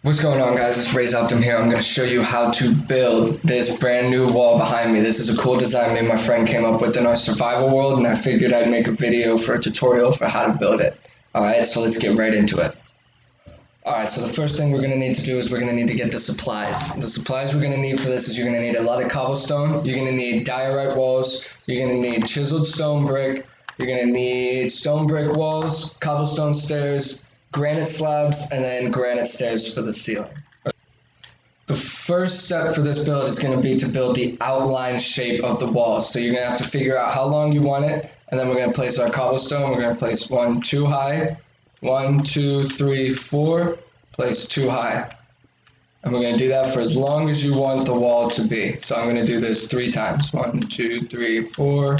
What's going on, guys? It's Ray's Optim here. I'm going to show you how to build this brand new wall behind me. This is a cool design me and my friend came up with in our survival world, and I figured I'd make a video for a tutorial for how to build it. Alright, so let's get right into it. Alright, so the first thing we're going to need to do is we're going to need to get the supplies. The supplies we're going to need for this is you're going to need a lot of cobblestone, you're going to need diorite walls, you're going to need chiseled stone brick, you're going to need stone brick walls, cobblestone stairs, granite slabs, and then granite stairs for the ceiling. The first step for this build is going to be to build the outline shape of the walls. So you're going to have to figure out how long you want it, and then we're going to place our cobblestone. We're going to place 1, 2 high, 1, 2, 3, 4, place 2 high. And we're going to do that for as long as you want the wall to be. So I'm going to do this 3 times. 1, 2, 3, 4,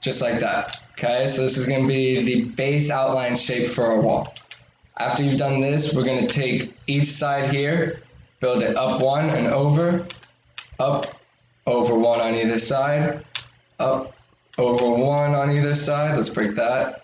just like that. Okay, so this is going to be the base outline shape for our wall. After you've done this, we're going to take each side here, build it up 1 and over, up, over 1 on either side, up, over 1 on either side. Let's break that.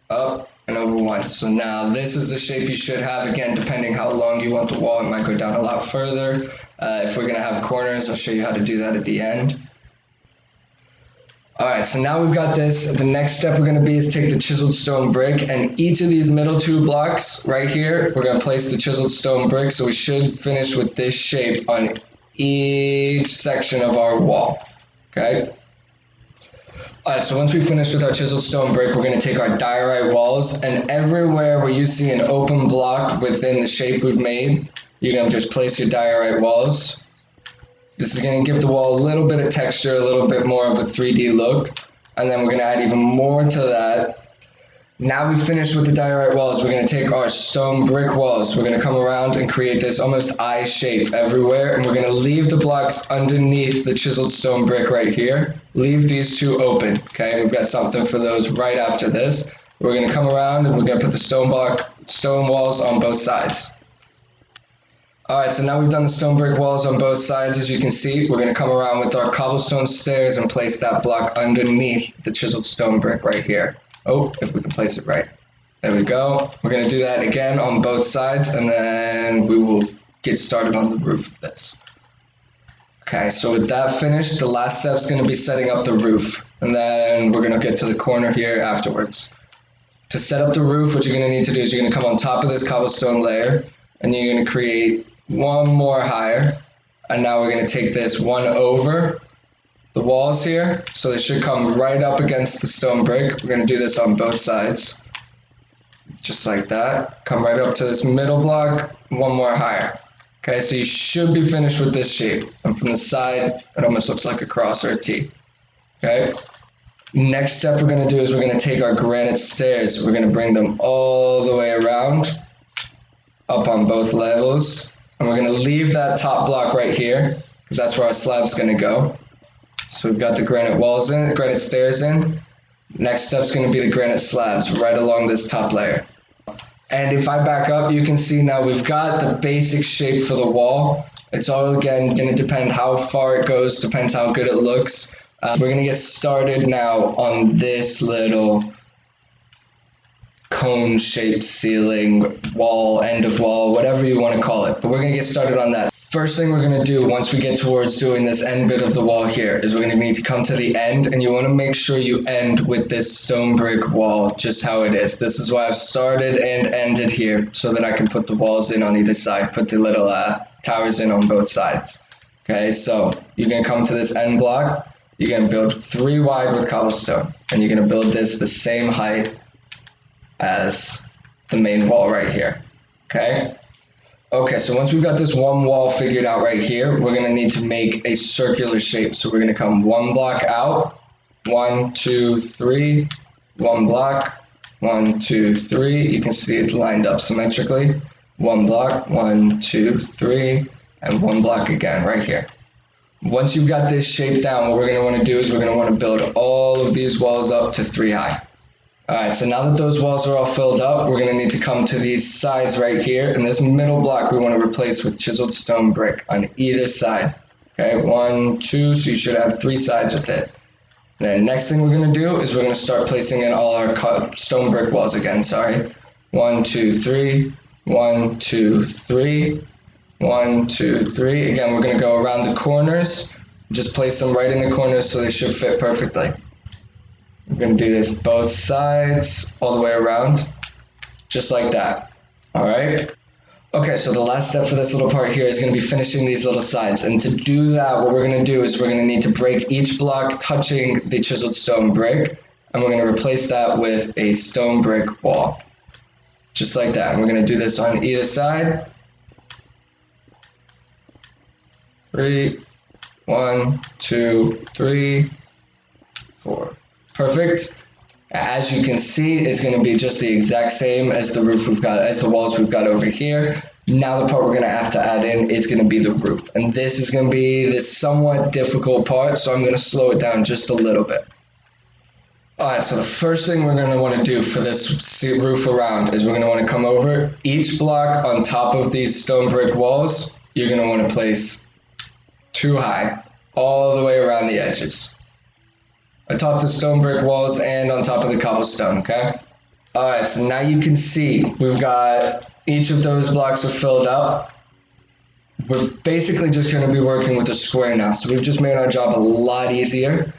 Up and over 1. So now this is the shape you should have. Again, depending how long you want the wall, it might go down a lot further. If we're going to have corners, I'll show you how to do that at the end. Alright, so now we've got this. The next step we're going to be is take the chiseled stone brick, and each of these middle 2 blocks right here, we're going to place the chiseled stone brick, so we should finish with this shape on each section of our wall. Okay? Alright, so once we finish with our chiseled stone brick, we're going to take our diorite walls, and everywhere where you see an open block within the shape we've made, you're going to just place your diorite walls. This is going to give the wall a little bit of texture, a little bit more of a 3D look. And then we're going to add even more to that. Now we've finished with the diorite walls, we're going to take our stone brick walls. We're going to come around and create this almost eye shape everywhere. And we're going to leave the blocks underneath the chiseled stone brick right here. Leave these 2 open. Okay, we've got something for those right after this. We're going to come around and we're going to put the stone walls on both sides. Alright, so now we've done the stone brick walls on both sides. As you can see, we're going to come around with our cobblestone stairs and place that block underneath the chiseled stone brick right here. Oh, if we can place it right. There we go. We're going to do that again on both sides, and then we will get started on the roof of this. Okay, so with that finished, the last step is going to be setting up the roof, and then we're going to get to the corner here afterwards. To set up the roof, what you're going to need to do is you're going to come on top of this cobblestone layer, and you're going to create 1 more higher, and now we're going to take this 1 over the walls here, so they should come right up against the stone brick. We're going to do this on both sides, just like that. Come right up to this middle block, 1 more higher. Okay, so you should be finished with this shape, and from the side it almost looks like a cross or a T. Okay, next step we're going to do is we're going to take our granite stairs. We're going to bring them all the way around, up on both levels. And we're going to leave that top block right here, because that's where our slab's going to go. So we've got the granite walls in, granite stairs in. Next step's going to be the granite slabs right along this top layer. And if I back up, you can see now we've got the basic shape for the wall. It's all, again, going to depend how far it goes, depends how good it looks. We're going to get started now on this little cone-shaped ceiling, wall, end of wall, whatever you want to call it. But we're going to get started on that. First thing we're going to do once we get towards doing this end bit of the wall here is we're going to need to come to the end, and you want to make sure you end with this stone brick wall just how it is. This is why I've started and ended here, so that I can put the walls in on either side, put the little towers in on both sides. Okay, so you're going to come to this end block, you're going to build 3 wide with cobblestone, and you're going to build this the same height as the main wall right here. Okay? Okay, so once we've got this 1 wall figured out right here, we're going to need to make a circular shape. So we're going to come 1 block out, 1, 2, 3, 1 block, 1, 2, 3. You can see it's lined up symmetrically. 1 block, 1, 2, 3, and 1 block again right here. Once you've got this shape down, what we're going to want to do is we're going to want to build all of these walls up to 3 high. Alright, so now that those walls are all filled up, we're going to need to come to these sides right here, and this middle block we want to replace with chiseled stone brick on either side. Okay, 1, 2, so you should have 3 sides with it. Then next thing we're going to do is we're going to start placing in all our stone brick walls again, 1, 2, 3, 1, 2, 3. 1, 2, 3. Again, we're going to go around the corners. Just place them right in the corners so they should fit perfectly. We're going to do this both sides, all the way around, just like that. All right? Okay, so the last step for this little part here is going to be finishing these little sides. And to do that, what we're going to do is we're going to need to break each block touching the chiseled stone brick. And we're going to replace that with a stone brick wall. Just like that. And we're going to do this on either side. 3, 1, 2, 3, 4. Perfect. As you can see, it's going to be just the exact same as the roof we've got, as the walls we've got over here. Now the part we're going to have to add in is going to be the roof. And this is going to be the somewhat difficult part, so I'm going to slow it down just a little bit. Alright, so the first thing we're going to want to do for this roof around is we're going to want to come over each block on top of these stone brick walls. You're going to want to place 2 high, all the way around the edges. Atop the stone brick walls and on top of the cobblestone, okay? Alright, so now you can see we've got each of those blocks are filled up. We're basically just going to be working with a square now, so we've just made our job a lot easier.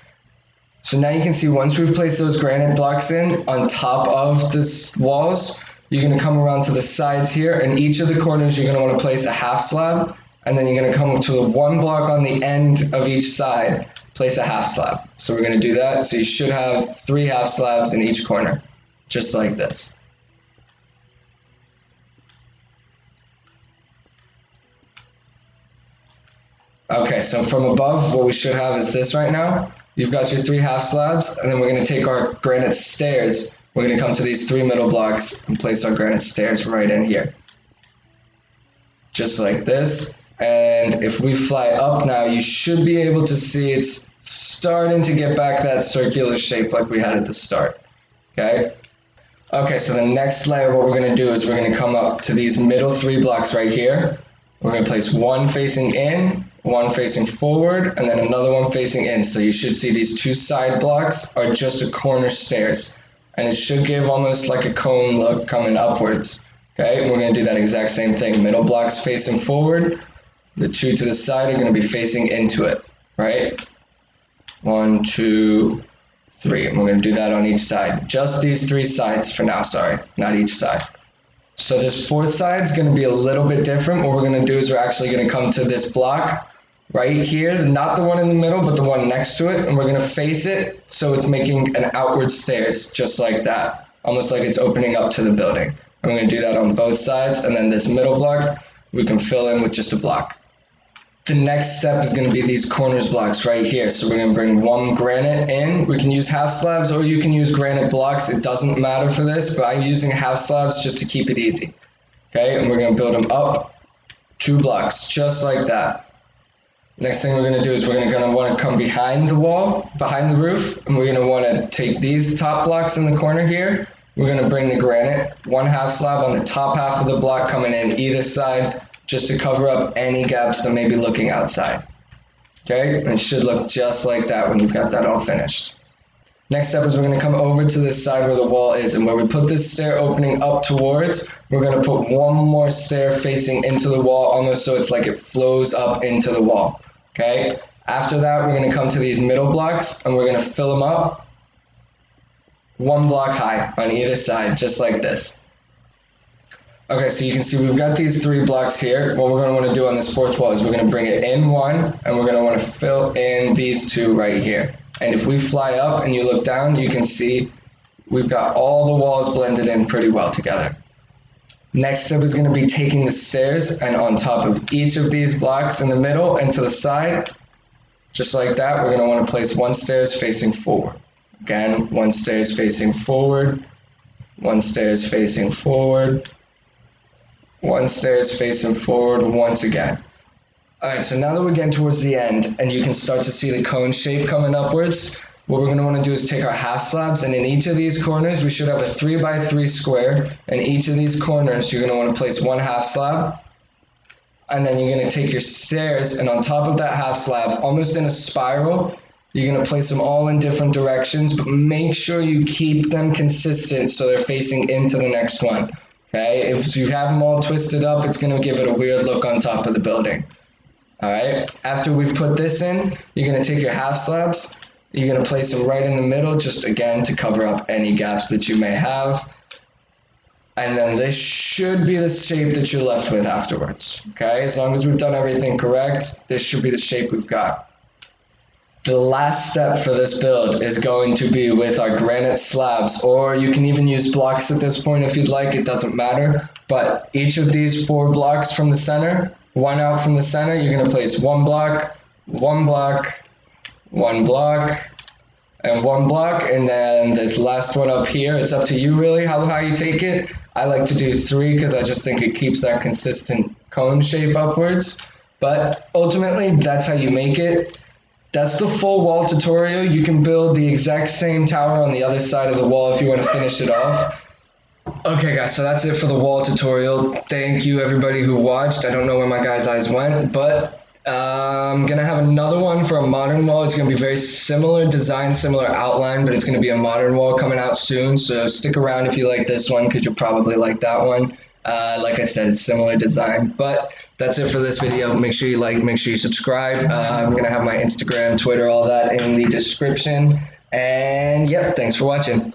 So now you can see once we've placed those granite blocks in on top of the walls, you're going to come around to the sides here, and each of the corners you're going to want to place a half slab, and then you're going to come to the 1 block on the end of each side, place a half slab. So we're going to do that. So you should have 3 half slabs in each corner, just like this. Okay, so from above, what we should have is this right now. You've got your 3 half slabs, and then we're going to take our granite stairs. We're going to come to these 3 middle blocks and place our granite stairs right in here. Just like this. And if we fly up now, you should be able to see it's starting to get back that circular shape like we had at the start. Okay? Okay, so the next layer, what we're going to do is we're going to come up to these middle 3 blocks right here. We're going to place 1 facing in, 1 facing forward, and then another 1 facing in. So you should see these 2 side blocks are just a corner stairs. And it should give almost like a cone look coming upwards. Okay, we're going to do that exact same thing. Middle blocks facing forward. The 2 to the side are going to be facing into it, right? 1, 2, 3. And we're going to do that on each side. Just these 3 sides for now, sorry, not each side. So this 4th side is going to be a little bit different. What we're going to do is we're actually going to come to this block right here, not the one in the middle, but the one next to it, and we're going to face it so it's making an outward stairs, just like that, almost like it's opening up to the building. And we're going to do that on both sides, and then this middle block, we can fill in with just a block. The next step is going to be these corners blocks right here. So we're going to bring 1 granite in. We can use half slabs or you can use granite blocks. It doesn't matter for this, but I'm using half slabs just to keep it easy. Okay, and we're going to build them up 2 blocks, just like that. Next thing we're going to do is we're going to want to come behind the wall, behind the roof, and we're going to want to take these top blocks in the corner here. We're going to bring the granite, 1 half slab on the top half of the block coming in either side, just to cover up any gaps that may be looking outside. Okay, and it should look just like that when you've got that all finished. Next step is we're going to come over to this side where the wall is, and where we put this stair opening up towards, we're going to put 1 more stair facing into the wall, almost so it's like it flows up into the wall. Okay, after that we're going to come to these middle blocks and we're going to fill them up 1 block high on either side, just like this. Okay, so you can see we've got these 3 blocks here. What we're going to want to do on this 4th wall is we're going to bring it in 1, and we're going to want to fill in these 2 right here. And if we fly up and you look down, you can see we've got all the walls blended in pretty well together. Next step is going to be taking the stairs, and on top of each of these blocks in the middle and to the side, just like that, we're going to want to place 1 stairs facing forward. Again, 1 stairs facing forward, 1 stairs facing forward, 1 stairs facing forward once again. Alright, so now that we're getting towards the end and you can start to see the cone shape coming upwards, what we're going to want to do is take our half slabs, and in each of these corners we should have a 3x3 square. In each of these corners you're going to want to place 1 half slab, and then you're going to take your stairs, and on top of that half slab, almost in a spiral, you're going to place them all in different directions, but make sure you keep them consistent so they're facing into the next one. Okay, if you have them all twisted up, it's gonna give it a weird look on top of the building. All right, after we've put this in, you're gonna take your half slabs, you're gonna place them right in the middle, just again to cover up any gaps that you may have. And then this should be the shape that you're left with afterwards. Okay, as long as we've done everything correct, this should be the shape we've got. The last step for this build is going to be with our granite slabs, or you can even use blocks at this point if you'd like, it doesn't matter. But each of these 4 blocks from the center, one out from the center, you're gonna place 1 block, 1 block, 1 block, and 1 block, and then this last one up here, it's up to you really how high you take it. I like to do 3 because I just think it keeps that consistent cone shape upwards. But ultimately, that's how you make it. That's the full wall tutorial. You can build the exact same tower on the other side of the wall if you want to finish it off. Okay guys, so that's it for the wall tutorial. Thank you everybody who watched. I don't know where my guy's eyes went, but I'm gonna have another one for a modern wall. It's gonna be very similar design, similar outline, but it's gonna be a modern wall coming out soon. So stick around if you like this one, because you'll probably like that one. Like I said, it's similar design, but that's it for this video. Make sure you like, make sure you subscribe. I'm gonna have my Instagram, Twitter, all that in the description. And yep, thanks for watching.